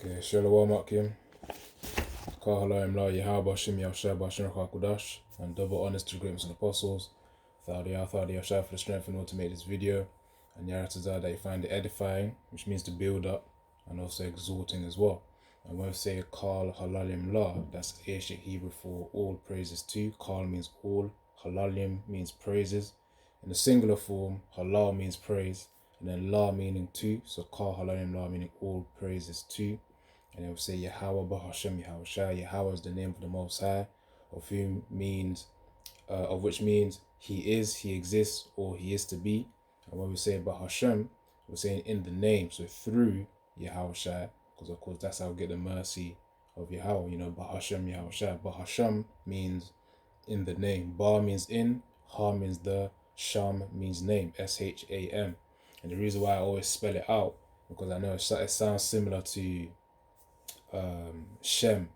Okay, Shalom Akim, Kahalaim La Yahaba Shim Yahshab Bashim Hakudash, and double honors to greatness and apostles. Thadiyah Yahshab for the strength and all to make this video, and Yaratazah that you find it edifying, which means to build up, and also exhorting as well. And when we say Kal Halalim La, that's ancient Hebrew for all praises to. Kal means all, Halalim means praises. In the singular form, Halal means praise, and then La meaning to, so Kal Halalim La meaning all praises to. And it will say Yahweh Bahashem Yahushua. Yahweh is the name of the Most High, of which means He is, He exists, or He is to be. And when we say Bahashem, we're saying in the name, so through Yahushua, because of course that's how we get the mercy of Yahweh. Bahashem Yahushua. Bahashem means in the name. Ba means in, Ha means the, Sham means name, Sham. And the reason why I always spell it out, because I know it sounds similar to Shem,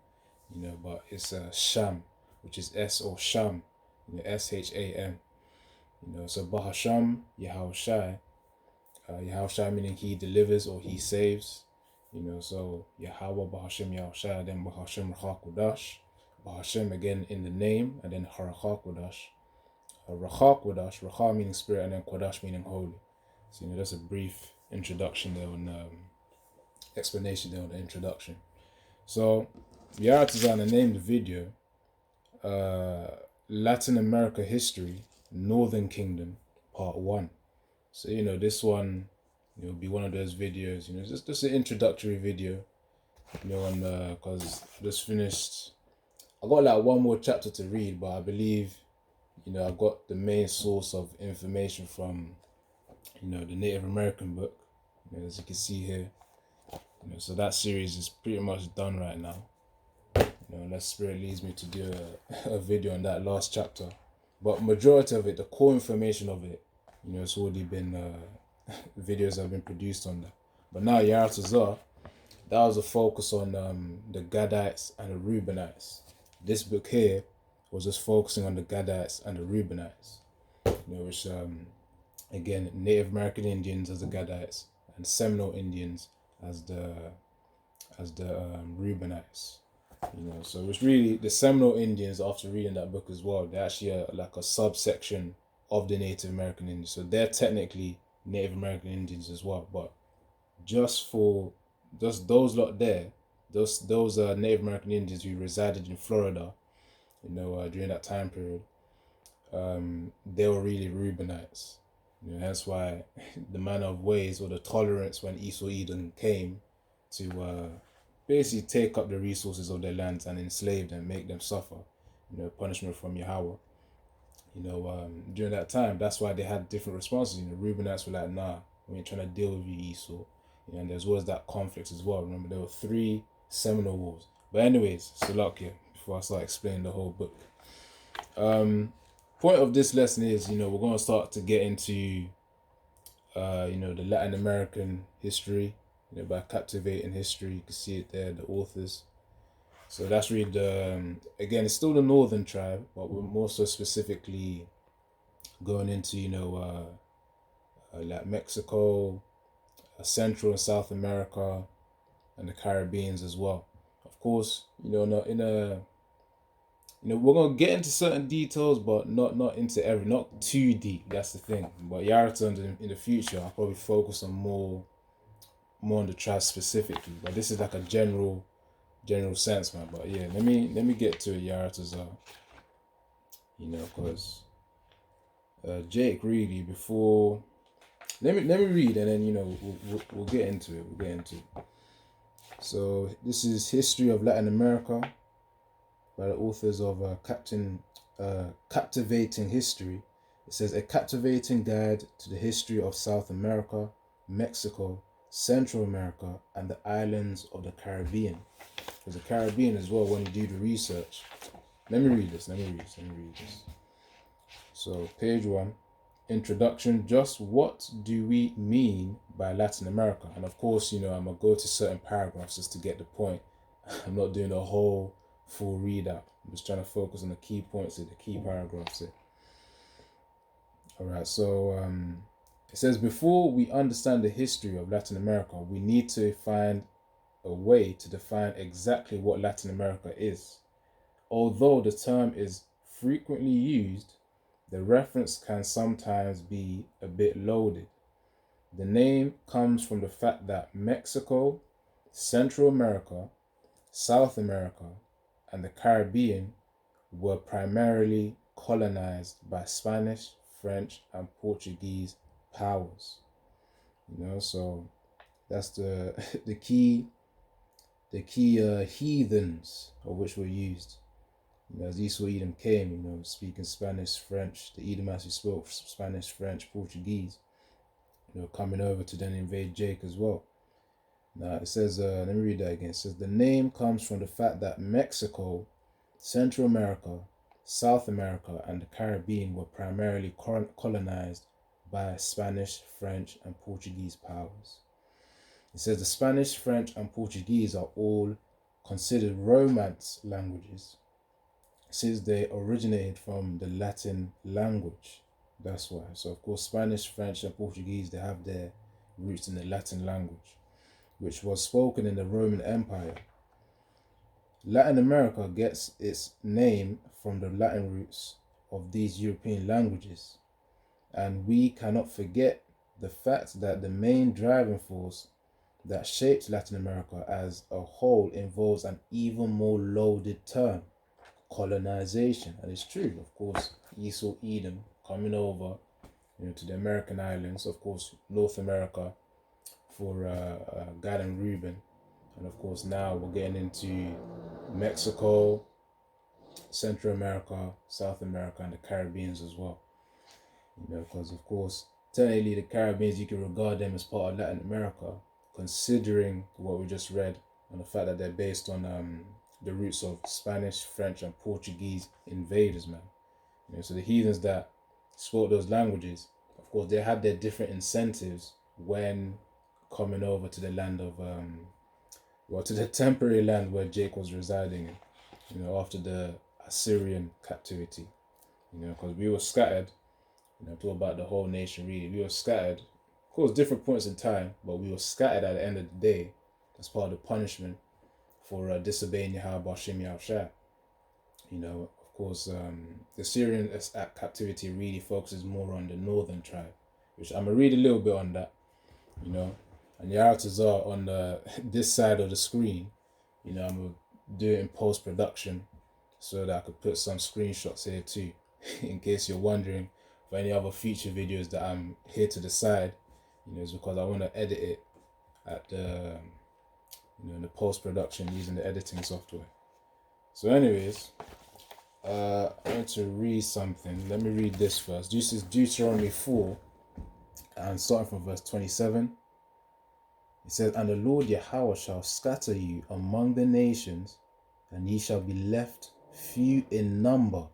but it's Sham, which is S or Sham, Sham. So Bahasham, Yahushai, Yahushai meaning He delivers or He saves. So Yahweh Bahashem Yahushai, then Bahashem Rachakudash, Bahashem again in the name, and then Harachakudash. Rachakudash, Racha meaning spirit, and then Kodash meaning holy. So that's a brief introduction there on explanation there on the introduction. So, Yaratazana named the video Latin America History, Northern Kingdom, Part 1. So, this one will be one of those videos, just an introductory video, because I just finished, I got like one more chapter to read, but I believe, I got the main source of information from, the Native American book, as you can see here. So that series is pretty much done right now. Unless Spirit leads me to do a video on that last chapter. But majority of it, the core information of it, it's already been, videos have been produced on that. But now Yaratazah, that was a focus on the Gadites and the Reubenites. This book here was just focusing on the Gadites and the Reubenites. Which, again, Native American Indians as the Gadites and Seminole Indians as the Reubenites. So it's really the Seminole Indians, after reading that book as well, they're actually like a subsection of the Native American Indians. So they're technically Native American Indians as well. But just those lot there, those Native American Indians who resided in Florida, during that time period, they were really Reubenites. That's why the manner of ways or the tolerance when Esau Edom came to basically take up the resources of their lands and enslave them, make them suffer, punishment from Yahweh. During that time, that's why they had different responses. Reubenites were like, nah, we ain't trying to deal with you, Esau. And there was that conflict as well. Remember, there were 3 Seminole Wars. But anyways, Salakia, before I start explaining the whole book. Point of this lesson is, we're going to start to get into, the Latin American history, by captivating history. You can see it there, the authors. So that's really again, it's still the northern tribe, but we're more so specifically going into, like Mexico, Central and South America, and the Caribbeans as well. Of course, we're gonna get into certain details, but not into not too deep. That's the thing. But Yaratan in the future, I'll probably focus on more on the tribe specifically. But this is like a general sense, man. But yeah, let me get to it, Yaratazah. Because Jake really before. Let me read, and then we'll get into it. We'll get into it. So this is History of Latin America by the authors of Captivating History. It says, a captivating guide to the history of South America, Mexico, Central America, and the islands of the Caribbean. There's the Caribbean as well when you do the research. Let me read this. So page 1, introduction. Just what do we mean by Latin America? And of course, I'm going to go to certain paragraphs just to get the point. I'm not doing a whole full read out. I'm just trying to focus on the key points here, the key paragraphs here. Alright, so it says, before we understand the history of Latin America, we need to find a way to define exactly what Latin America is. Although the term is frequently used, the reference can sometimes be a bit loaded. The name comes from the fact that Mexico, Central America, South America, and the Caribbean were primarily colonized by Spanish, French, and Portuguese powers. So that's the the key heathens of which were used. As Esau Edom came, speaking Spanish, French, the Edomites who spoke Spanish, French, Portuguese, coming over to then invade Jake as well. Now it says, let me read that again. It says the name comes from the fact that Mexico, Central America, South America, and the Caribbean were primarily colonized by Spanish, French, and Portuguese powers. It says the Spanish, French, and Portuguese are all considered Romance languages since they originated from the Latin language. That's why. So of course, Spanish, French, and Portuguese, they have their roots in the Latin language, which was spoken in the Roman Empire. Latin America gets its name from the Latin roots of these European languages, and we cannot forget the fact that the main driving force that shaped Latin America as a whole involves an even more loaded term, colonization. And it's true, of course, Esau Edom coming over to the American islands, of course, North America for Gad and Reuben. And of course, now we're getting into Mexico, Central America, South America, and the Caribbeans as well. Because of course, technically the Caribbeans, you can regard them as part of Latin America, considering what we just read and the fact that they're based on the roots of Spanish, French, and Portuguese invaders, man. So the heathens that spoke those languages, of course, they had their different incentives when coming over to the land of, to the temporary land where Jake was residing in, after the Assyrian captivity, because we were scattered, talk about the whole nation really. We were scattered, of course, different points in time, but we were scattered at the end of the day as part of the punishment for disobeying Yahweh Hashem Yahushua. Of course, the Syrian captivity really focuses more on the northern tribe, which I'm going to read a little bit on that, and Yaratazar on this side of the screen, I'm going to do it in post-production so that I could put some screenshots here too, in case you're wondering for any other future videos that I'm here to the side, it's because I want to edit it at the, in the post-production using the editing software. So anyways, I want to read something. Let me read this first. This is Deuteronomy 4, and starting from verse 27. It says, "And the Lord Yahweh shall scatter you among the nations, and ye shall be left few in number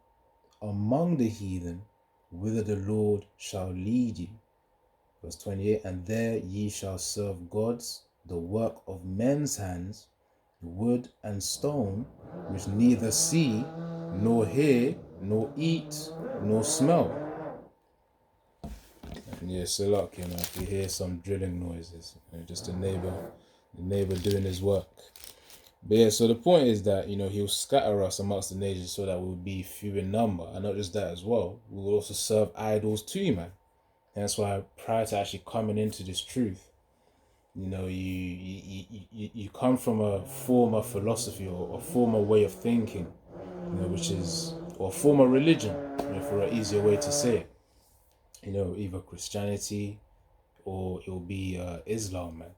among the heathen, whither the Lord shall lead you." Verse 28, "And there ye shall serve gods, the work of men's hands, wood and stone, which neither see, nor hear, nor eat, nor smell." And yeah, so luck, if you hear some drilling noises, just the neighbor doing his work. But yeah, so the point is that, he'll scatter us amongst the nations so that we'll be few in number. And not just that as well, we will also serve idols too, man. And that's why prior to actually coming into this truth, you come from a former philosophy or a former way of thinking, which is, or former religion, for an easier way to say it. Either Christianity or it'll be Islam, man.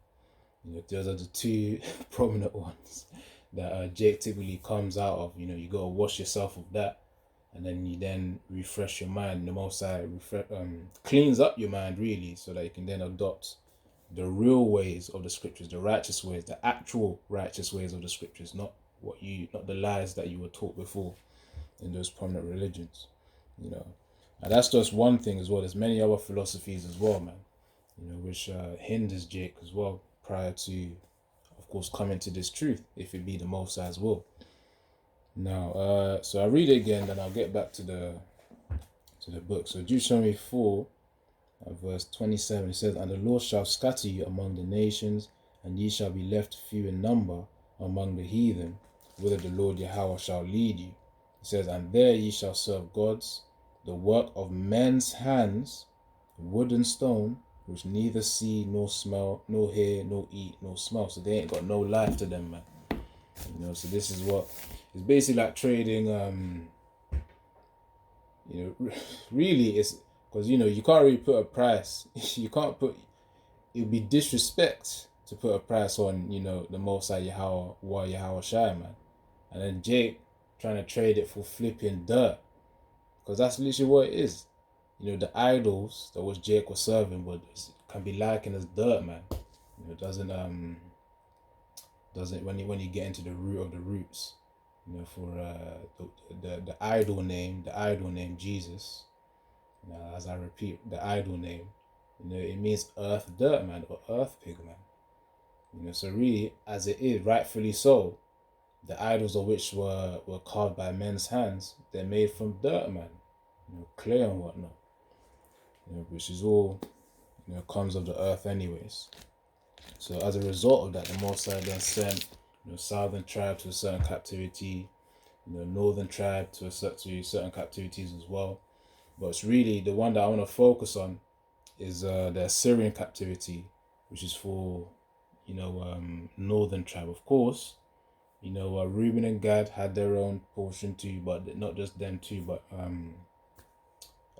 Those are the two prominent ones that Jake typically comes out of. You gotta wash yourself of that, and then you then refresh your mind. The Most High cleans up your mind really, so that you can then adopt the real ways of the scriptures, the righteous ways, the actual righteous ways of the scriptures, not the lies that you were taught before in those prominent religions. And that's just one thing as well. There's many other philosophies as well, man. Which hinders Jake as well prior to, of course, coming to this truth, if it be the Most High's will. Now, so I'll read it again, then I'll get back to the book. So Deuteronomy 4, verse 27, it says, "And the Lord shall scatter you among the nations, and ye shall be left few in number among the heathen, whither the Lord Yahweh shall lead you. It says, and there ye shall serve gods, the work of men's hands, wood and stone, which neither see nor smell, nor hear, nor eat, nor smell. So they ain't got no life to them, man. So this is what it's basically like trading. Really, it's because you can't really put a price. You can't put. It would be disrespect to put a price on the Most High Yahweh Shai, man, and then Jake trying to trade it for flipping dirt, because that's literally what it is. The idols that was Jake was serving can be likened as dirt, man. It doesn't when you get into the root of the roots. For the idol name Jesus. As I repeat, the idol name, it means earth dirt, man, or earth pig, man. So really, as it is, rightfully so, the idols of which were carved by men's hands, they're made from dirt, man. Clay and whatnot. Which is all, comes of the earth anyways. So as a result of that, the Most High then sent, southern tribe to a certain captivity, northern tribe to certain captivities as well. But it's really the one that I want to focus on is the Assyrian captivity, which is for, northern tribe. Of course, Reuben and Gad had their own portion too, but not just them too, but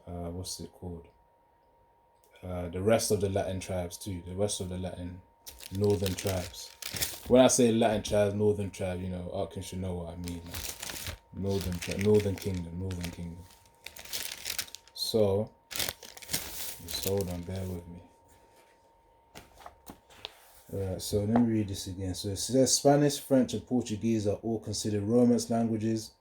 what's it called? The rest of the Latin tribes too, the rest of the Latin northern tribes. When I say Latin tribes, northern tribes, Arkin should know what I mean. Northern kingdom. So, just hold on, bear with me. Alright, so let me read this again. So it says Spanish, French, and Portuguese are all considered Romance languages,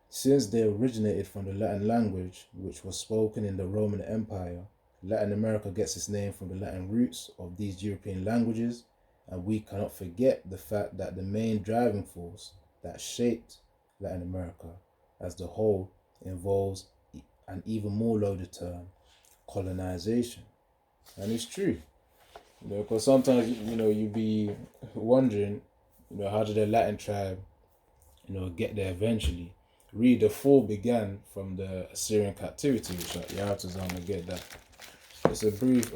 since they originated from the Latin language, which was spoken in the Roman Empire. Latin America gets its name from the Latin roots of these European languages, and we cannot forget the fact that the main driving force that shaped Latin America as the whole involves an even more loaded term, colonization. And it's true, because sometimes, you be wondering, how did the Latin tribe, get there eventually? Really, the fall began from the Assyrian captivity, which Yaratazan will get that. It's a brief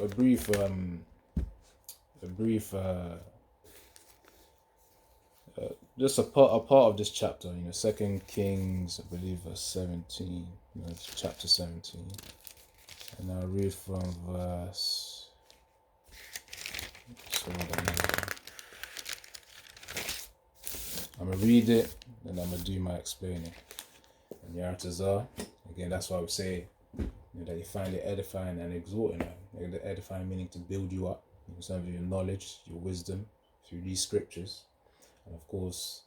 just a part of this chapter, 2 Kings, I believe, verse 17, it's chapter 17, and I'll read from verse. I'm gonna read it, and I'm gonna do my explaining. And Yaratazar, again, that's why I would say, that you find it edifying and exhorting. The edifying meaning to build you up, in terms of your knowledge, your wisdom through these scriptures, and of course,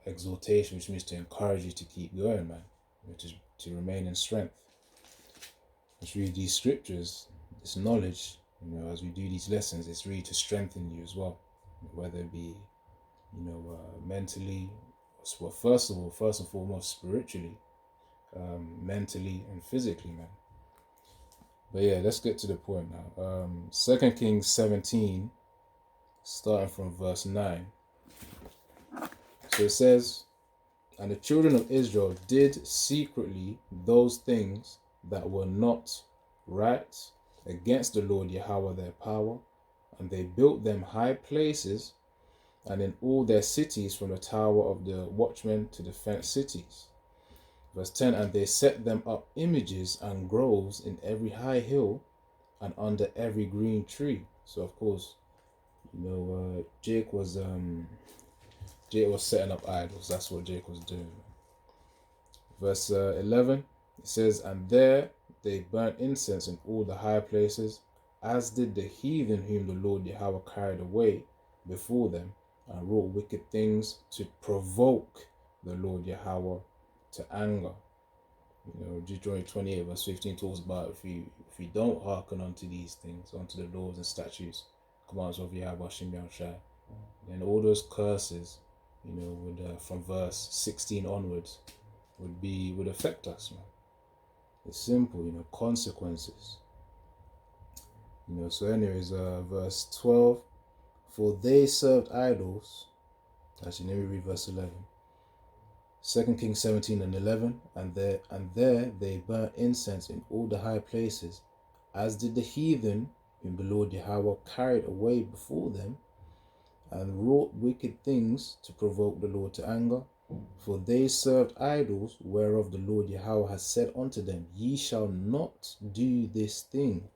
exhortation, which means to encourage you to keep going, man, which is to remain in strength. Let's read these scriptures, this knowledge, as we do these lessons, it's really to strengthen you as well, whether it be, mentally, well, first and foremost, spiritually, mentally and physically, man. But yeah, let's get to the point now. 2 Kings 17, starting from verse 9. So it says, and the children of Israel did secretly those things that were not right against the Lord Yahweh their power, and they built them high places, and in all their cities, from the tower of the watchmen to the fenced cities. Verse 10, and they set them up images and groves in every high hill and under every green tree. So of course, Jake was setting up idols. That's what Jake was doing. Verse 11, it says, and there they burnt incense in all the high places, as did the heathen whom the Lord Yahweh carried away before them, and wrought wicked things to provoke the Lord Yahweh to anger. Deuteronomy 28 verse 15 talks about if you don't hearken unto these things, unto the laws and statutes, commands of Yahweh Shem Yahushai, then all those curses, would from verse 16 onwards would affect us, man. It's simple, consequences. So anyways, verse 12, For they served idols. Actually, let me read verse 11. 2 Kings 17:11, and there they burnt incense in all the high places, as did the heathen whom the Lord Yahweh carried away before them, and wrought wicked things to provoke the Lord to anger. For they served idols, whereof the Lord Yahweh has said unto them, Ye shall not do this thing.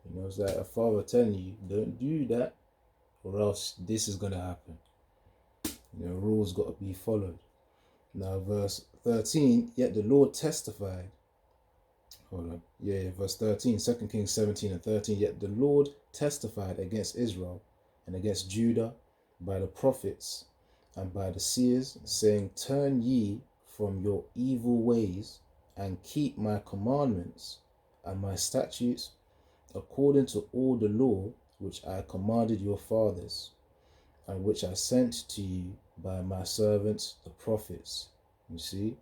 You know, it's like a father telling you, don't do that, or else this is going to happen. You know, rules got to be followed. Now, verse 13, yet the Lord testified. Hold on. Yeah, verse 13, 2 Kings 17 and 13. Yet the Lord testified against Israel and against Judah by the prophets and by the seers, saying, Turn ye from your evil ways and keep my commandments and my statutes according to all the law which I commanded your fathers, and which I sent to you by my servants the prophets. You see?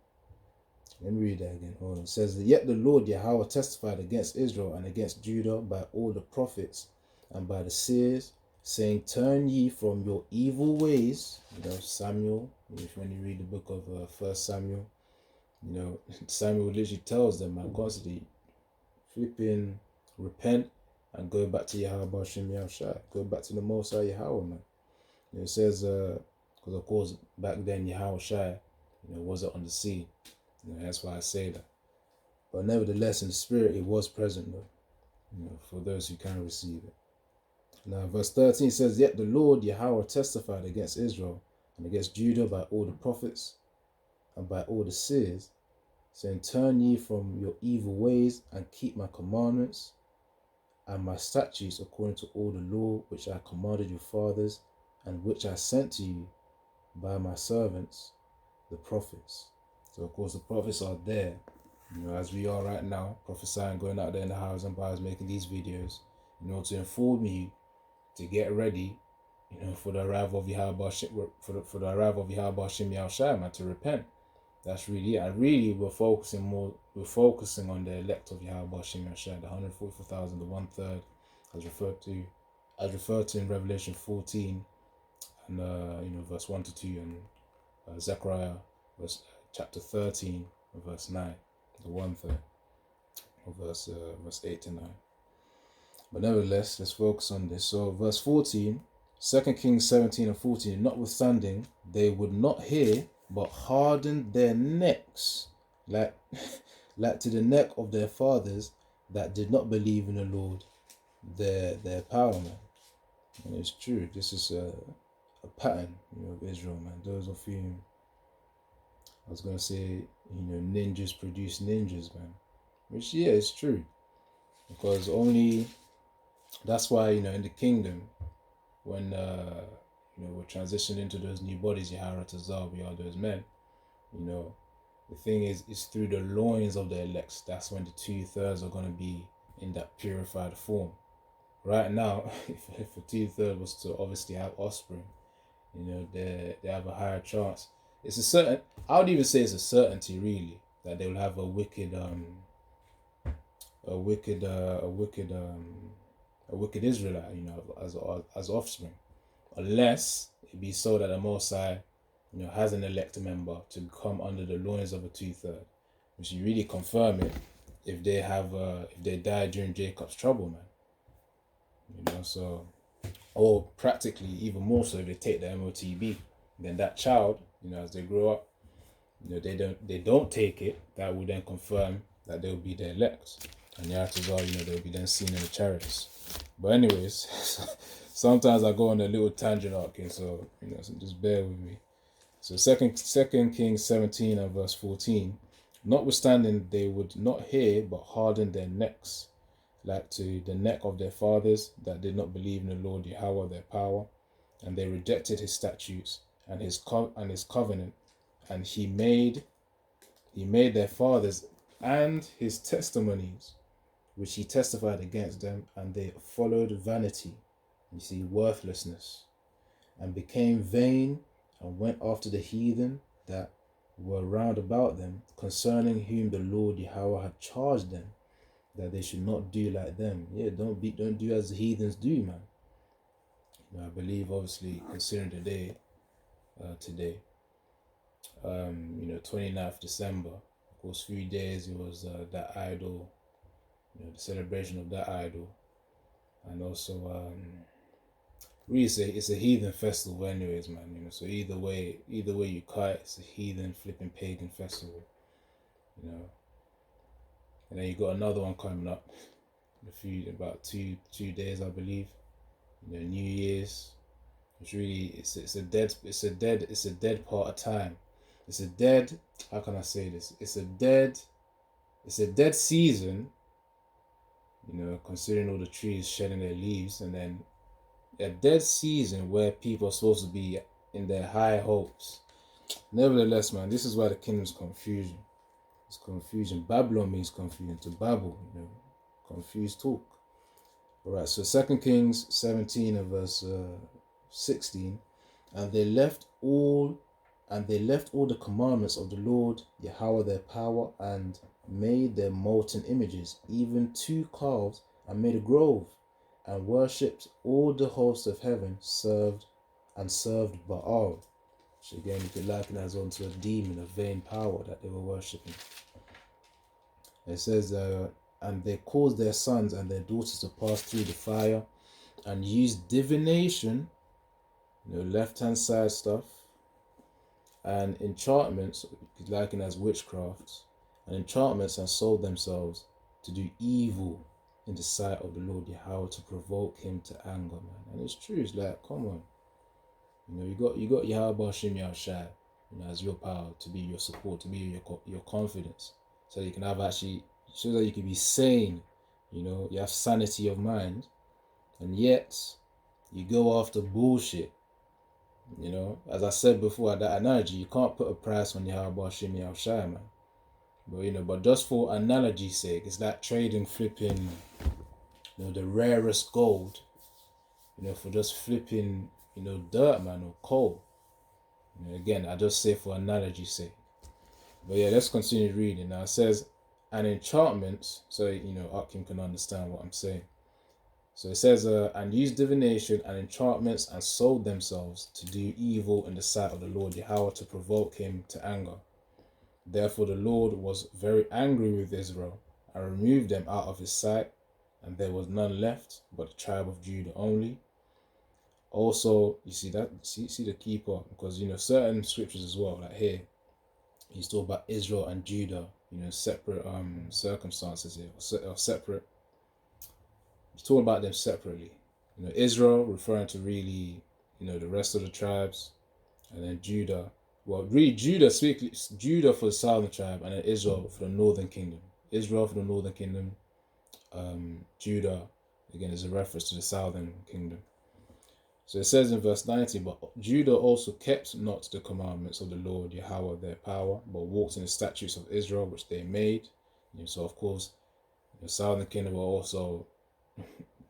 Let me read that again. Hold on. It says, Yet the Lord Yahweh testified against Israel and against Judah by all the prophets and by the seers, saying, Turn ye from your evil ways. You know, Samuel, when you read the book of 1 Samuel, you know, Samuel literally tells them, man, constantly, flipping, repent and go back to Yahweh Bashim Yahushai. Go back to the Most High Yahweh, man. You know, it says, because of course, back then Yahushai, you know, wasn't on the scene. You know, that's why I say that. But nevertheless, in the spirit, it was present, though, you know, for those who can receive it. Now, verse 13 says, Yet the Lord Yahweh testified against Israel and against Judah by all the prophets and by all the seers, saying, Turn ye from your evil ways and keep my commandments and my statutes according to all the law which I commanded your fathers and which I sent to you by my servants, the prophets. So, of course, the prophets are there, you know, as we are right now, prophesying, going out there in the houses and bars, making these videos, in order to inform you to get ready, you know, for the arrival of Yahweh for the arrival of Yahweh Bashim Yahushai, man, to repent. That's really it. And really, we're focusing on the elect of Yahweh Bashim Yahushai, the 144,000, the 1/3, as referred to in Revelation 14, and you know, verse 1 to 2, and Zechariah, chapter 13, verse 9, the 1/3, or verse 8 to 9. But nevertheless, let's focus on this. So, verse 14, 2 Kings 17 and 14, notwithstanding, they would not hear, but hardened their necks, like to the neck of their fathers that did not believe in the Lord, their power, man. And it's true. This is a pattern, you know, of Israel, man. Those of whom, I was going to say, you know, ninjas produce ninjas, man. Which, yeah, it's true. Because that's why, you know, in the kingdom, when, you know, we're transitioning into those new bodies, Yahara Tazar, we are those men, you know, the thing is, it's through the loins of the elects. That's when the 2/3 are going to be in that purified form. Right now, if a 2/3 was to obviously have offspring, you know, they have a higher chance. I would even say it's a certainty, really, that they will have a wicked Israelite, you know, as offspring, unless it be so that the Most High, you know, has an elect member to come under the loins of a 2/3, which you really confirm it if they die during Jacob's trouble, man. You know, so, or practically even more so if they take the MOTB, then that child, you know, as they grow up, you know, they don't take it, that will then confirm that they'll be the elect. And Yahatazar, you know, they'll be then seen in the chariots. But anyways, sometimes I go on a little tangent, okay, so, you know, so just bear with me. So Second Kings 17 and verse 14, notwithstanding they would not hear, but hardened their necks, like to the neck of their fathers that did not believe in the Lord Yahweh their power, and they rejected his statutes and his covenant, and he made their fathers and his testimonies, which he testified against them, and they followed vanity, you see, worthlessness, and became vain, and went after the heathen that were round about them, concerning whom the Lord Yahweh had charged them, that they should not do like them. Yeah, don't do as the heathens do, man. I believe, obviously, considering the day, today, 29th December, of course, 3 days, it was that idol, the celebration of that idol. And also, really, it's a heathen festival, anyways, man. So either way you cut it, it's a heathen flipping pagan festival, you know. And then you got another one coming up, about two days, I believe. New Year's. It's a dead part of time. It's a dead. How can I say this? It's a dead season. Considering all the trees shedding their leaves, and then a dead season where people are supposed to be in their high hopes. Nevertheless, man, this is why the kingdom's confusion. It's confusion. Babylon means confusion. To babble, confused talk. All right. So 2 Kings 17 and verse 16, and they left all the commandments of the Lord Yahweh their power, and made their molten images, even 2 calves, and made a grove, and worshipped all the hosts of heaven, served Baal. Which again you could liken as onto a demon, a vain power that they were worshipping. It says, and they caused their sons and their daughters to pass through the fire, and used divination, left-hand side stuff, and enchantments, likened as witchcrafts, and enchantments, and sold themselves to do evil in the sight of the Lord Yahweh, to provoke him to anger, man. And it's true. It's like, come on, you got Yahweh Hashem Yahushai, as your power, to be your support, to be your confidence, so you can have so that you can be sane. You have sanity of mind, and yet you go after bullshit. As I said before, that analogy, you can't put a price on Yahweh Hashem Yahushai, man. But just for analogy's sake, it's like trading flipping, the rarest gold, for just flipping, dirt, man, or coal. Again, I just say for analogy's sake. But yeah, let's continue reading. Now it says, and enchantments, so Akim can understand what I'm saying. So it says, and used divination and enchantments, and sold themselves to do evil in the sight of the Lord Yahweh, to provoke him to anger. Therefore the Lord was very angry with Israel, and removed them out of his sight, and there was none left but the tribe of Judah only. Also, you see that, see the key part, because certain scriptures as well, like here, he's talking about Israel and Judah, separate circumstances here, or separate. He's talking about them separately. Israel referring to really, the rest of the tribes, and then Judah. Well, really Judah for the southern tribe, and then Israel for the northern kingdom. Israel for the northern kingdom. Judah, again, is a reference to the southern kingdom. So it says in verse 19, but Judah also kept not the commandments of the Lord Yahweh their power, but walked in the statutes of Israel which they made. So of course, the southern kingdom were also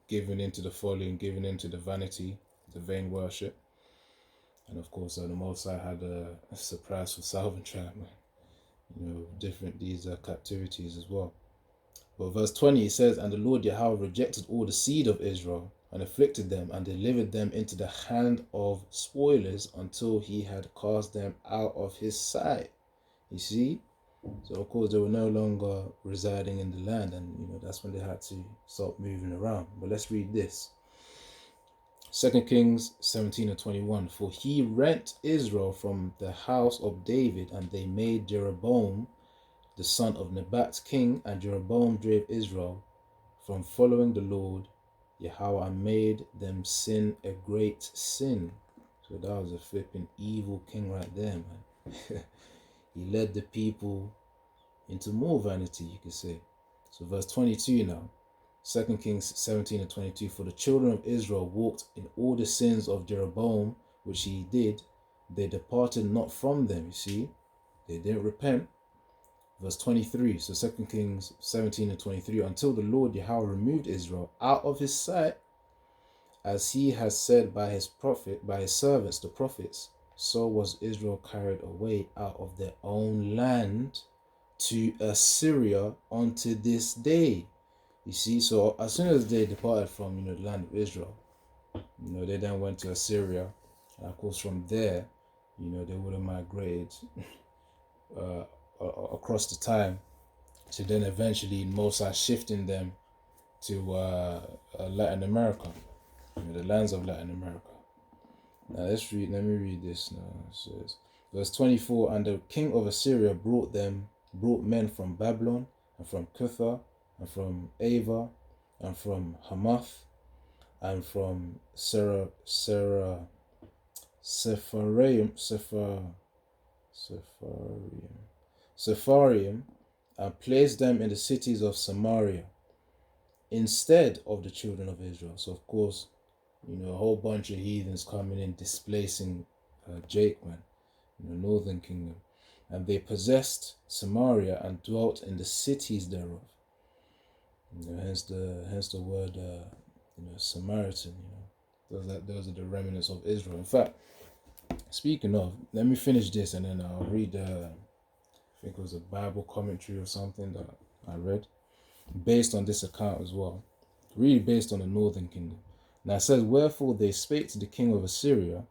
given into the folly and given into the vanity, the vain worship. And of course, the Most High had a surprise for southern tribe, man. Different these captivities as well. But verse 20, it says, and the Lord Yahweh rejected all the seed of Israel, and afflicted them, and delivered them into the hand of spoilers, until he had cast them out of his sight. You see? So of course they were no longer residing in the land, and that's when they had to start moving around. But let's read this. 2 Kings 17 and 21. For he rent Israel from the house of David, and they made Jeroboam the son of Nebat king, and Jeroboam drave Israel from following the Lord Yahweh, and made them sin a great sin. So that was a flipping evil king right there, man. He led the people into more vanity, you could say. So verse 22 now. 2 Kings 17 and 22. For the children of Israel walked in all the sins of Jeroboam, which he did. They departed not from them, you see. They didn't repent. Verse 23. So 2 Kings 17 and 23. Until the Lord Yahweh removed Israel out of his sight, as he has said by his servants the prophets, so was Israel carried away out of their own land to Assyria unto this day. You see, so as soon as they departed from the land of Israel, They then went to Assyria, and of course from there, they would have migrated uh, across the time to then eventually Mosai shifting them to Latin America, the lands of Latin America. Now let me read this now. It says, verse 24, and the king of Assyria brought men from Babylon, and from Cutha, and from Ava, and from Hamath, and from Sepharaim, and placed them in the cities of Samaria instead of the children of Israel. So of course, a whole bunch of heathens coming in, displacing Jake, man, northern kingdom. And they possessed Samaria and dwelt in the cities thereof. Hence the word, Samaritan. Those are the remnants of Israel. In fact, speaking of, let me finish this and then I'll read. I think it was a Bible commentary or something that I read, based on this account as well. Really based on the northern kingdom. Now it says, wherefore they spake to the king of Assyria,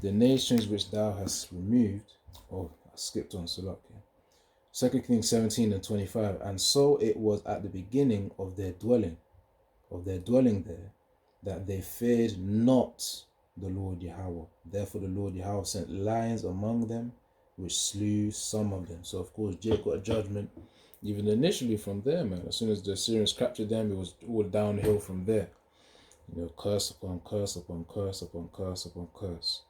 the nations which thou hast removed. Oh, I skipped on Salak here. 2 Kings 17 and 25. And so it was at the beginning of their dwelling there, that they feared not the Lord Yahweh. Therefore the Lord Yahweh sent lions among them, which slew some of them. So of course Jake got a judgment even initially from there, man. As soon as the Assyrians captured them, it was all downhill from there. Curse upon curse upon curse upon curse upon curse.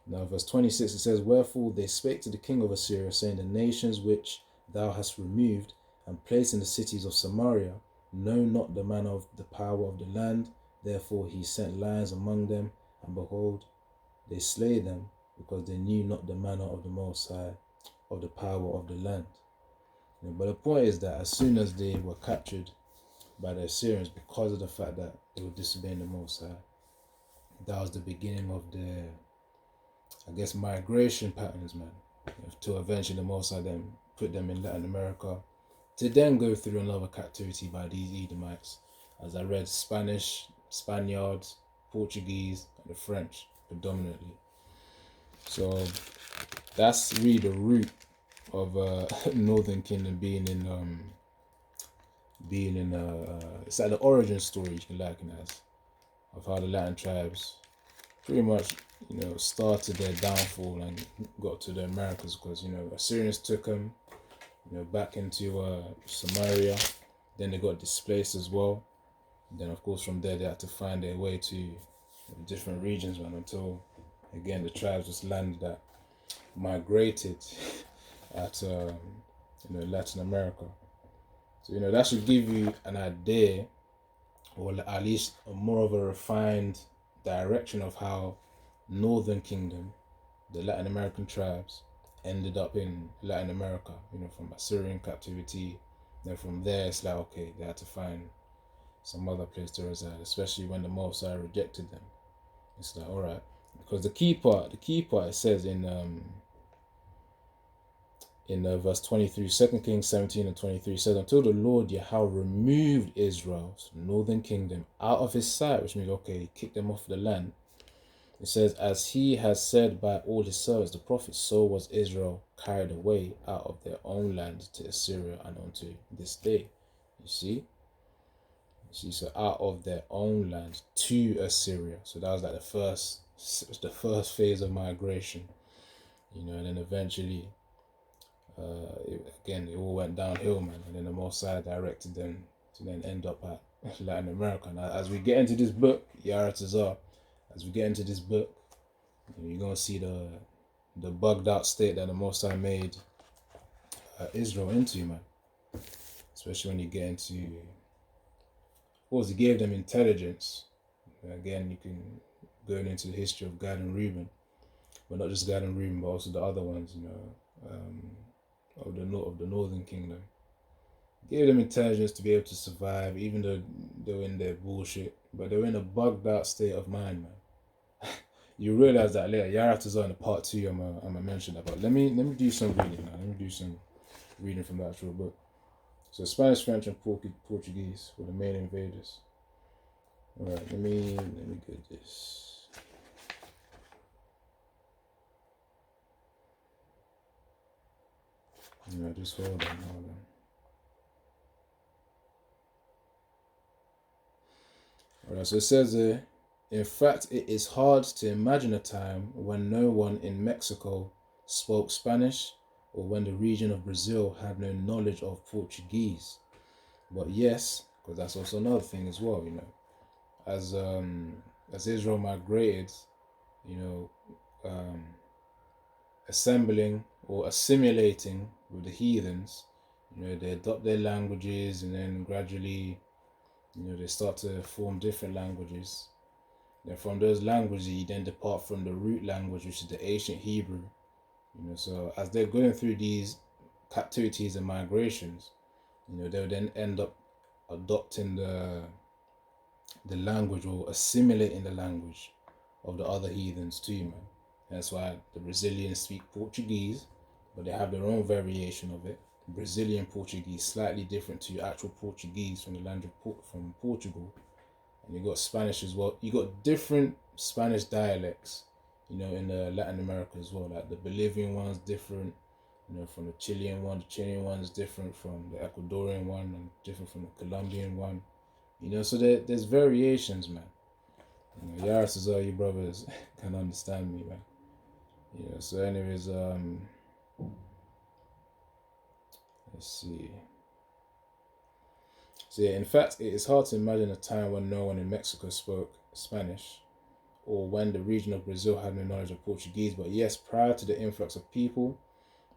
Now verse 26, it says, wherefore they spake to the king of Assyria, saying, the nations which thou hast removed and placed in the cities of Samaria know not the manner of the power of the land. Therefore he sent lions among them, and behold, they slay them, because they knew not the manner of the Most High, of the power of the land. But the point is that as soon as they were captured by the Assyrians, because of the fact that they were disobeying the Most High, that was the beginning of their, migration patterns, man. To eventually the Most High then put them in Latin America, to then go through another captivity by these Edomites. As I read, Spanish, Spaniards, Portuguese, and the French predominantly. So that's really the root of Northern Kingdom being in it's like the origin story, you can liken it as, of how the Latin tribes pretty much started their downfall and got to the Americas, because Assyrians took them back into Samaria. Then they got displaced as well. Then of course from there they had to find their way to different regions, man, until again the tribes just landed that migrated at Latin America. So that should give you an idea, or at least more of a refined direction of how Northern Kingdom, the Latin American tribes, ended up in Latin America, from Assyrian captivity. Then from there it's like, okay, they had to find some other place to reside, especially when the Mosai rejected them. It's like, all right, because the key part it says in verse 23, 2 Kings 17 and 23 says, until the Lord Yahweh removed Israel's northern kingdom out of his sight, which means, okay, he kicked them off the land. It says, as he has said by all his servants, the prophets, so was Israel carried away out of their own land to Assyria, and unto this day. You see, so out of their own land to Assyria. So that was like the first phase of migration, and then eventually, it all went downhill, man. And then the Mosai directed them to then end up at Latin America. Now, as we get into this book, Yaratazar, you're gonna see the bugged out state that the Mosai made Israel into, man. Especially when you get into, of course, he gave them intelligence. Again, you can go into the history of Gad and Reuben, but not just Gad and Reuben, but also the other ones, of the Northern Kingdom. Gave them intelligence to be able to survive, even though they were in their bullshit, but they were in a bugged out state of mind, man. You realize that later. Yaratazar in the part 2, I'm gonna mention that. But let me do some reading now. Let me do some reading from the actual book. So Spanish, French, and Portuguese were the main invaders. All right, let me get this. All right, just hold on. All right, so it says in fact, it is hard to imagine a time when no one in Mexico spoke Spanish or when the region of Brazil had no knowledge of Portuguese. But yes, because that's also another thing as well, as Israel migrated, you know, um, assembling or assimilating with the heathens, they adopt their languages and then gradually, they start to form different languages. Then from those languages, you then depart from the root language, which is the ancient Hebrew. So as they're going through these captivities and migrations, they'll then end up adopting the language or assimilating the language of the other heathens too, man. That's why the Brazilians speak Portuguese, but they have their own variation of it. Brazilian Portuguese, slightly different to actual Portuguese from the land from Portugal. And you got Spanish as well. You got different Spanish dialects, in Latin America as well. Like the Bolivian one's different, from the Chilean one. The Chilean one is different from the Ecuadorian one and different from the Colombian one. So there's variations, man. Yaris is all you brothers can understand me, man. So anyways, let's see. So yeah, in fact, it is hard to imagine a time when no one in Mexico spoke Spanish, or when the region of Brazil had no knowledge of Portuguese. But yes, prior to the influx of people,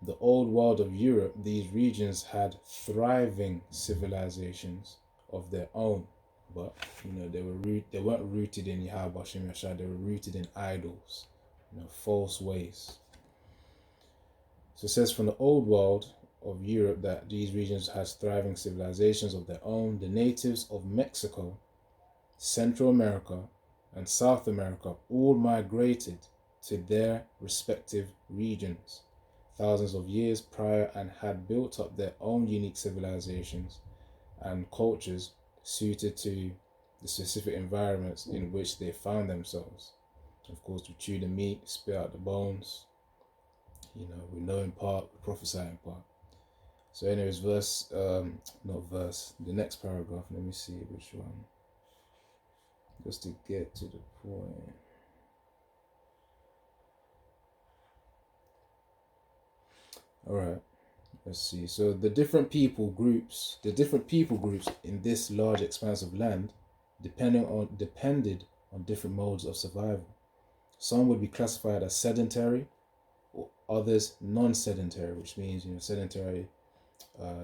the old world of Europe, these regions had thriving civilizations of their own. But they weren't rooted in Yahweh Hashem Yashar, they were rooted in idols, false ways. So it says from the old world of Europe that these regions has thriving civilizations of their own. The natives of Mexico, Central America, and South America all migrated to their respective regions thousands of years prior and had built up their own unique civilizations and cultures suited to the specific environments in which they found themselves. Of course, we chew the meat, spit out the bones. We know in part, we prophesy in part. So anyways, the next paragraph, let me see which one. Just to get to the point. Alright, let's see. So the different people groups in this large expanse of land depended on different modes of survival. Some would be classified as sedentary, or others non-sedentary, which means sedentary,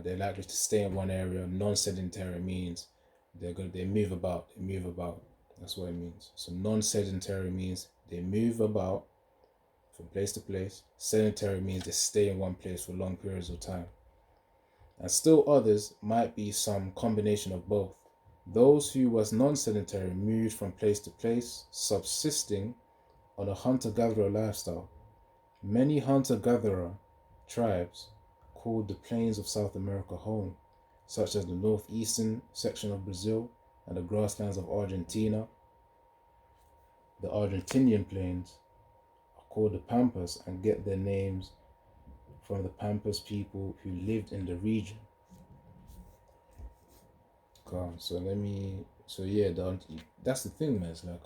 they're likely to stay in one area. Non-sedentary means they move about. That's what it means. So non-sedentary means they move about from place to place. Sedentary means they stay in one place for long periods of time. And still others might be some combination of both. Those who was non-sedentary moved from place to place, subsisting on a hunter-gatherer lifestyle. Many hunter-gatherer tribes called the plains of South America home, such as the northeastern section of Brazil and the grasslands of Argentina. The Argentinian plains are called the Pampas and get their names from the Pampas people who lived in the region. That's the thing, man. It's like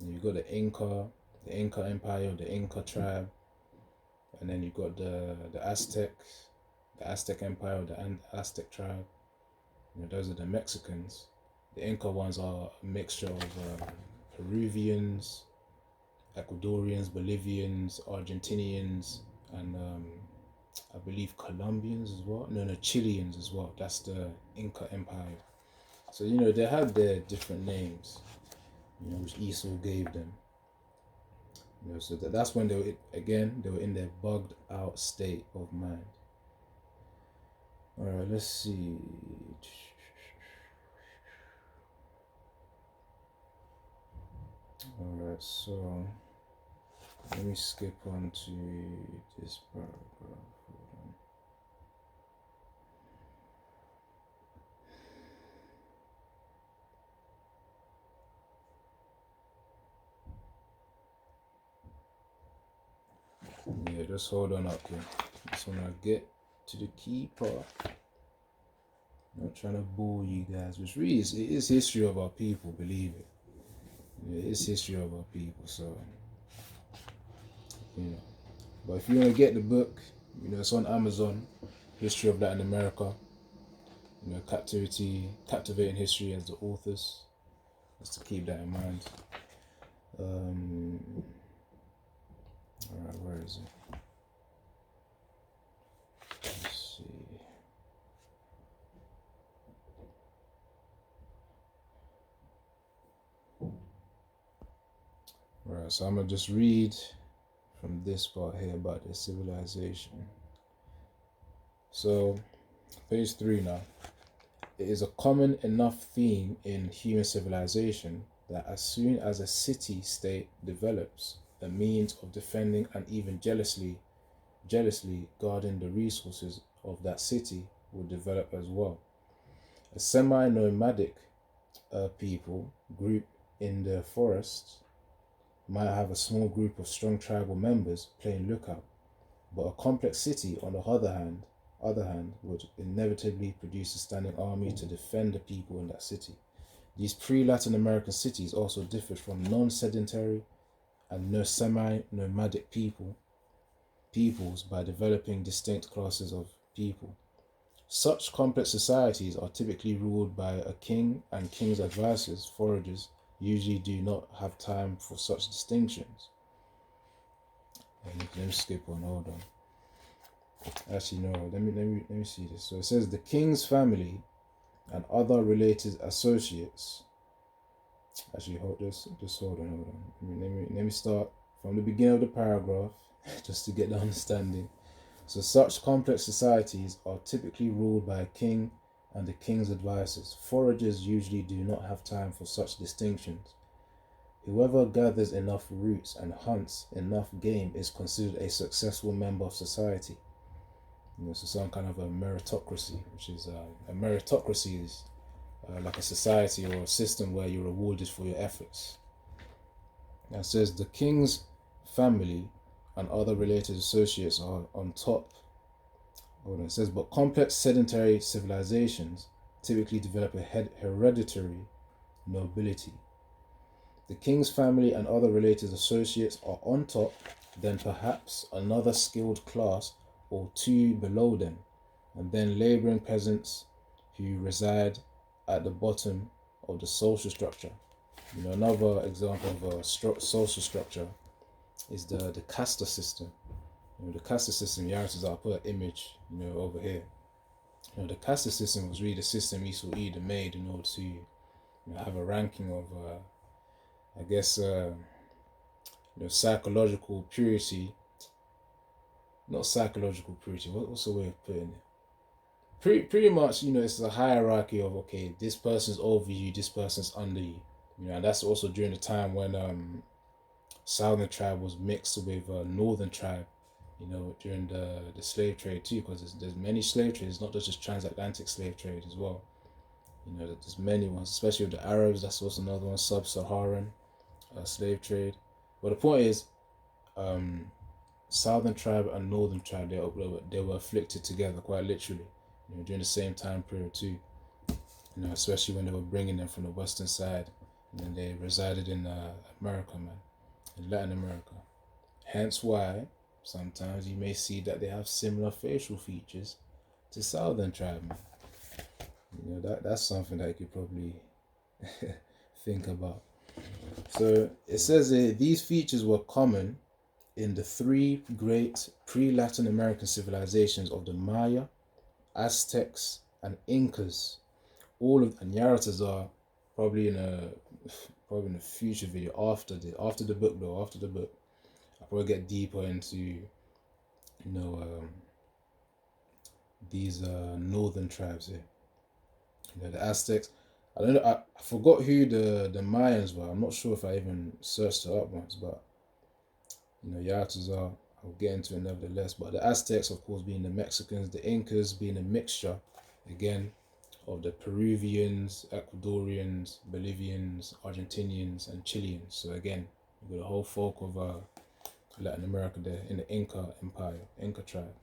you got the Inca Empire, the Inca tribe, and then you got the Aztec Empire, the Aztec tribe. Those are the Mexicans. The Inca ones are a mixture of Peruvians, Ecuadorians, Bolivians, Argentinians, and I believe Colombians as well. No, Chileans as well. That's the Inca Empire. So they had their different names, which Esau gave them. So that's when they were in their bugged out state of mind. All right, let's see. All right, so let me skip on to this paragraph. Yeah, just hold on up here. Just when I get to the key part. I'm not trying to bore you guys, which really it is history of our people, believe it. Yeah, it's history of our people, so you know. But if you want to get the book, it's on Amazon, History of Latin America. Captivating history as the authors. Just to keep that in mind. Alright, where is it? Let's see. Right, so I'm gonna just read from this part here about the civilization. So, page 3 now. It is a common enough theme in human civilization that as soon as a city-state develops, a means of defending and even jealously guarding the resources of that city will develop as well. A semi-nomadic people group in the forests might have a small group of strong tribal members playing lookout, but a complex city, on the other hand, would inevitably produce a standing army to defend the people in that city. These pre-Latin American cities also differed from non-sedentary and semi-nomadic peoples by developing distinct classes of people. Such complex societies are typically ruled by a king, and king's advisors, foragers, usually do not have time for such distinctions. Let me skip on, hold on. Actually, no, let me see this. So it says the king's family and other related associates. Actually, hold on. Let me start from the beginning of the paragraph, just to get the understanding. So such complex societies are typically ruled by a king and the king's advisors. Foragers usually do not have time for such distinctions. Whoever gathers enough roots and hunts enough game is considered a successful member of society. So some kind of a meritocracy, which is a meritocracy is like a society or a system where you're rewarded for your efforts. Now it says the king's family and other related associates are on top. It says, but complex sedentary civilizations typically develop a hereditary nobility. The king's family and other related associates are on top, then perhaps another skilled class or two below them, and then laboring peasants who reside at the bottom of the social structure. Another example of a social structure is the caste system. The caste system, I'll put an image, over here. The caste system was really the system Esau Eden made in order to have a ranking of, psychological purity. Not psychological purity. What's the way of putting it? Pretty much, it's a hierarchy of, okay, this person's over you, this person's under you. And that's also during the time when Southern tribe was mixed with Northern tribe. During the slave trade too, because there's many slave trades, not just transatlantic slave trade as well. There's many ones, especially with the Arabs. That's also another one, sub-Saharan slave trade. But the point is, Southern tribe and Northern tribe, they were afflicted together, quite literally, during the same time period too. Especially when they were bringing them from the western side, and then they resided in America, in Latin America. Hence why sometimes you may see that they have similar facial features to Southern tribe. That's something that you could probably think about. So it says these features were common in the three great pre-Latin American civilizations of the Maya, Aztecs, and Incas. And Yaratazar probably in a future video after the book. I'll probably get deeper into these northern tribes here. The Aztecs. I don't know. I forgot who the Mayans were. I'm not sure if I even searched it up once, but Yaratazar, I'll get into it nevertheless. But the Aztecs, of course, being the Mexicans, the Incas being a mixture, again, of the Peruvians, Ecuadorians, Bolivians, Argentinians, and Chileans. So again, you've got a whole folk of Latin America there in the Inca Empire, Inca tribe.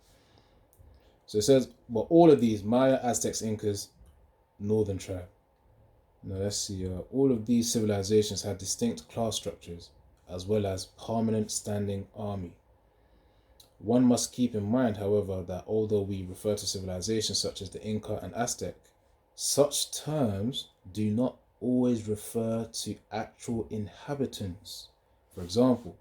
So it says, but all of these, Maya, Aztecs, Incas, northern tribe. Now let's see, all of these civilizations had distinct class structures as well as permanent standing army. One must keep in mind, however, that although we refer to civilizations such as the Inca and Aztec, such terms do not always refer to actual inhabitants. For example,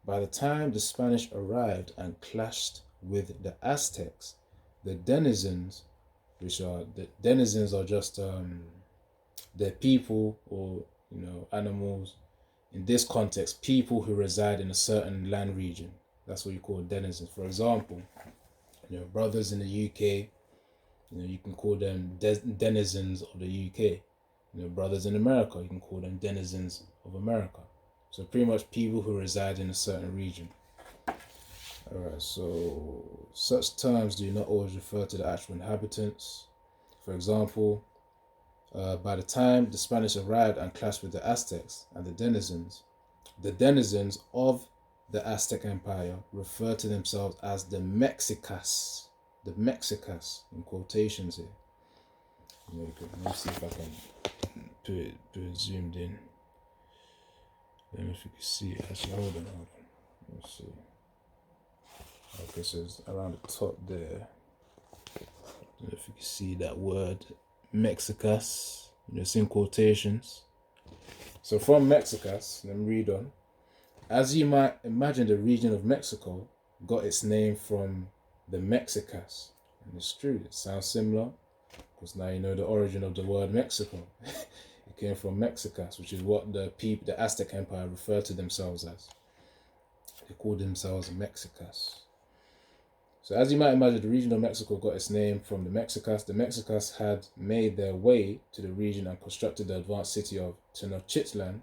by the time the Spanish arrived and clashed with the Aztecs, the denizens, are just the people, or animals. In this context, people who reside in a certain land region. That's what you call denizens. For example, brothers in the UK, you can call them denizens of the UK. Brothers in America, you can call them denizens of America. So pretty much people who reside in a certain region. Alright, so such terms do not always refer to the actual inhabitants. For example, by the time the Spanish arrived and clashed with the Aztecs and the denizens of the Aztec Empire refer to themselves as the Mexicas. The Mexicas, in quotations here. Let me see if I can do it zoomed in. Let me know if you can see it. Actually, hold on. Let's see. Okay, so it's around the top there. I don't know if you can see that word, Mexicas. It's in quotations. So from Mexicas, let me read on. As you might imagine, the region of Mexico got its name from the Mexicas. And it's true, it sounds similar, because now you know the origin of the word Mexico. It came from Mexicas, which is what the Aztec Empire referred to themselves as. They called themselves Mexicas. So as you might imagine, the region of Mexico got its name from the Mexicas. The Mexicas had made their way to the region and constructed the advanced city of Tenochtitlan.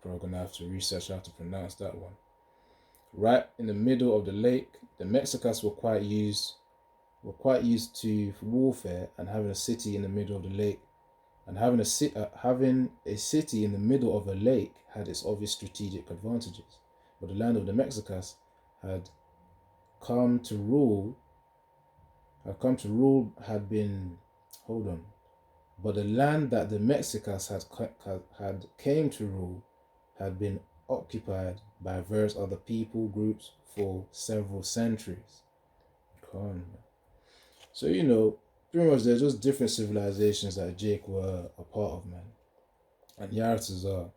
Probably gonna have to research how to pronounce that one. Right in the middle of the lake, the Mexicas were quite used to warfare, and having a city in the middle of the lake, and having a city in the middle of a lake had its obvious strategic advantages. But the land of the Mexicas had come to rule. But the land that the Mexicas had came to rule had been occupied by various other people groups for several centuries. So pretty much there's just different civilizations that Jake were a part of, man. And Yaratazar.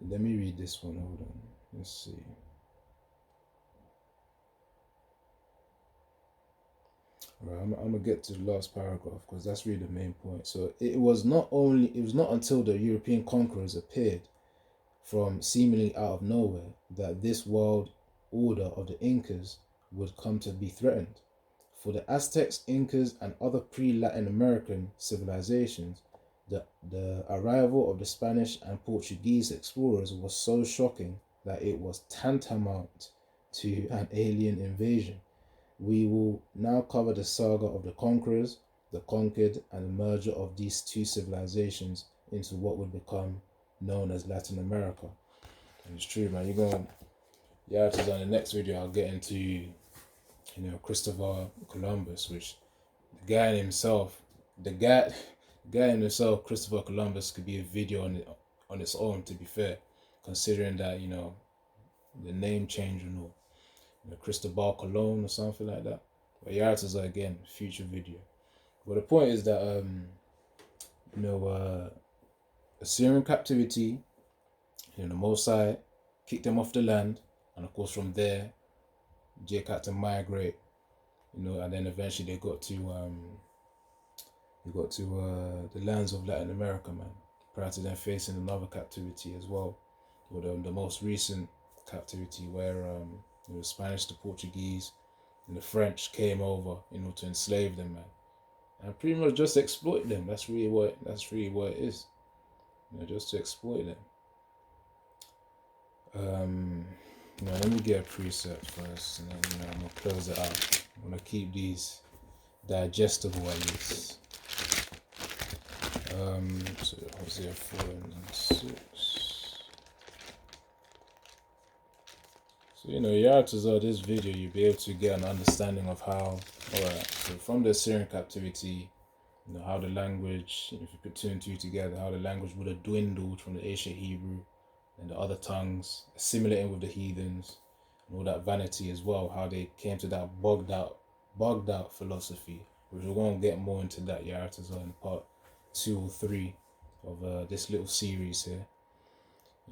Let me read this one. Hold on. Let's see. Right, I'm gonna get to the last paragraph because that's really the main point. So it was not until the European conquerors appeared from seemingly out of nowhere that this world order of the Incas would come to be threatened. For the Aztecs, Incas, and other pre-Latin American civilizations, the arrival of the Spanish and Portuguese explorers was so shocking that it was tantamount to an alien invasion. We will now cover the saga of the conquerors, the conquered, and the merger of these two civilizations into what would become known as Latin America. And it's true, man. On the next video, I'll get into, Christopher Columbus, which the guy in himself, Christopher Columbus, could be a video on its own, to be fair, considering that, the name change and all. Cristobal Colon or something like that. But Yaratazar, again, future video. But the point is that Assyrian captivity, the Mosai kicked them off the land, and of course from there Jake had to migrate, and then eventually they got to the lands of Latin America, man, prior to them facing another captivity as well, or the most recent captivity where the Spanish, the Portuguese, and the French came over, to enslave them, man, and pretty much just exploit them. That's really what it is, just to exploit them. Let me get a preset first, and then I'm gonna close it out. I'm gonna keep these digestible at least. So Hosea 4 and 6. So, Yaratazar, this video, you'll be able to get an understanding of how, alright, so from the Assyrian captivity, how the language, if you put two and two together, how the language would have dwindled from the ancient Hebrew and the other tongues, assimilating with the heathens, and all that vanity as well, how they came to that bogged out philosophy, which we're going to get more into that, Yaratazar, in part 2 or 3 of this little series here.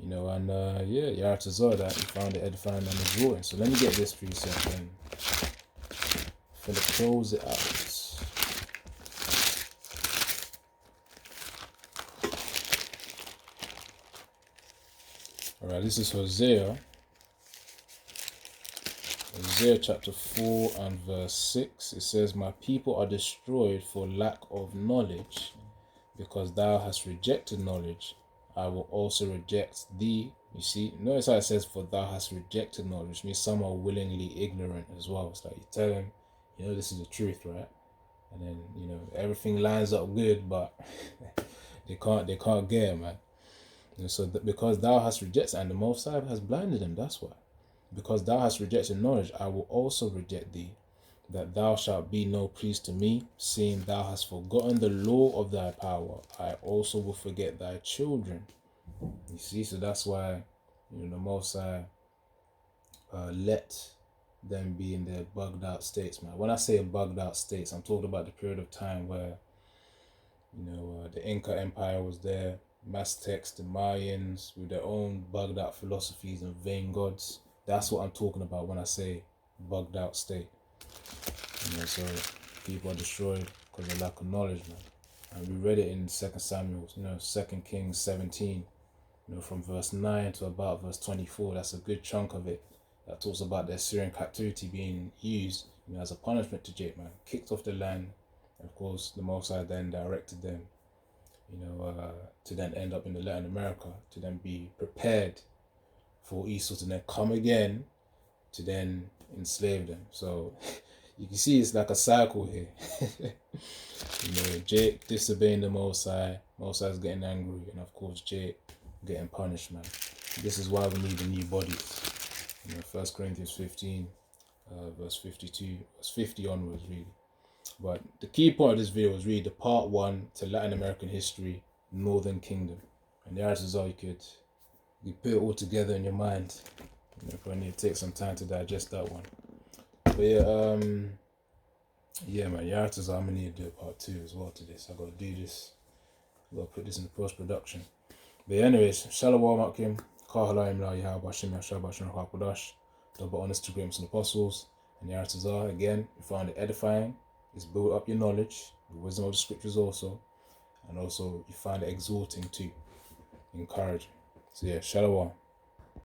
Yaratazar, that you found it edifying and exhorting. So let me get this precept and finna close it out. Alright, this is Hosea chapter 4 and verse 6. It says, "My people are destroyed for lack of knowledge, because thou hast rejected knowledge. I will also reject thee." You see, notice how it says, "For thou hast rejected knowledge," which means some are willingly ignorant as well. It's like you tell them, this is the truth, right? And then, everything lines up good, but they can't get it, man. So because thou hast rejected, and the Most High has blinded them, that's why. Because thou hast rejected knowledge, I will also reject thee, that thou shalt be no priest to me, seeing thou hast forgotten the law of thy power. I also will forget thy children. You see, so that's why, the Most High let them be in their bugged out states, man. When I say bugged out states, I'm talking about the period of time where, the Inca Empire was there, Aztecs, the Mayans, with their own bugged out philosophies and vain gods. That's what I'm talking about when I say bugged out state. So people are destroyed because of lack of knowledge, man. And we read it in 2 Samuel, 2 Kings 17, from verse 9 to about verse 24. That's a good chunk of it. That talks about the Assyrian captivity being used, as a punishment to Jacob, man. Kicked off the land. And of course, the Most High then directed them, to then end up in the Latin America, to then be prepared for Esau to then come again, to then enslave them. So you can see it's like a cycle here. Jake disobeying the Most High, Most High's getting angry, and of course Jake getting punished, man. This is why we need a new body. 1 Corinthians 15, verse 52, verse 50 onwards, really. But the key point of this video was really the part 1 to Latin American history, Northern Kingdom. And the answers are you put it all together in your mind. Probably need to take some time to digest that one. But man, Yaratazar, I'm gonna need to do a part 2 as well to this. I gotta do this. I gotta put this in post-production. But anyways, Shalom Akim, Kahalayim La Yahaba Shim Yashaba Shim Hakudash, double honest to Grams and Apostles, and Yaratazar, again, you find it edifying. It's build up your knowledge, the wisdom of the scriptures also, and also you find it exhorting too, encouraging. So yeah, Shalom.